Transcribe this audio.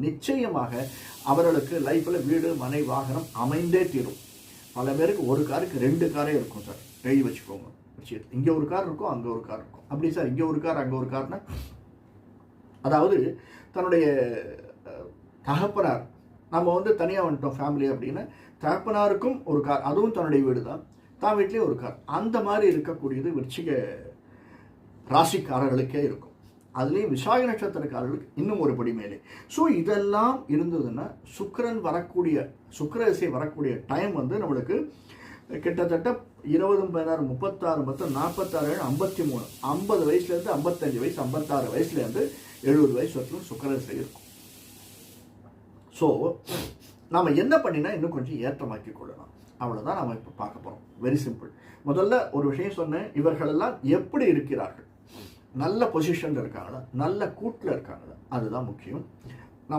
நிச்சயமாக அவர்களுக்கு லைஃப்பில் வீடு மனை வாகனம் அமைந்தே தீரும். பல பேருக்கு ஒரு காருக்கு 2 காரே இருக்கும் சார், எழுதி வச்சுக்கோங்க. இங்கே ஒரு கார் இருக்கும், அங்கே ஒரு கார் இருக்கும். அப்படி சார் இங்கே ஒரு கார் அங்கே ஒரு கார்னா, அதாவது தன்னுடைய தகப்பனார், நம்ம தனியாக வந்துட்டோம் ஃபேமிலி அப்படின்னா, தகப்பனாருக்கும் ஒரு கார், அதுவும் தன்னுடைய வீடு தான், தான் வீட்லேயே ஒரு கார், அந்த மாதிரி இருக்கக்கூடியது விருச்சிக ராசிக்காரர்களுக்கே இருக்கும். அதுலேயும் விசாக நட்சத்திரக்காரர்களுக்கு இன்னும் ஒரு படி மேலே. ஸோ இதெல்லாம் இருந்ததுன்னா சுக்கிரன் வரக்கூடிய, சுக்கிர திசை வரக்கூடிய டைம் நம்மளுக்கு கிட்டத்தட்ட 20 16 36 10 46 53 50 வயசுலேருந்து 55 வயசு 56 வயசுலேருந்து 70 வயசு வரைக்கும் சுக்கிர திசை இருக்கும். ஸோ நாம் என்ன பண்ணினா இன்னும் கொஞ்சம் ஏற்றமாக்கி கொள்ளலாம், அவ்வளோதான் நம்ம இப்போ பார்க்க போகிறோம். Very simple. முதல்ல ஒரு விஷயம் சொன்னேன், இவர்களெல்லாம் எப்படி இருக்கிறார்கள், நல்ல பொசிஷனில் இருக்காங்களா, நல்ல கூட்டில் இருக்காங்களா, அதுதான் முக்கியம்.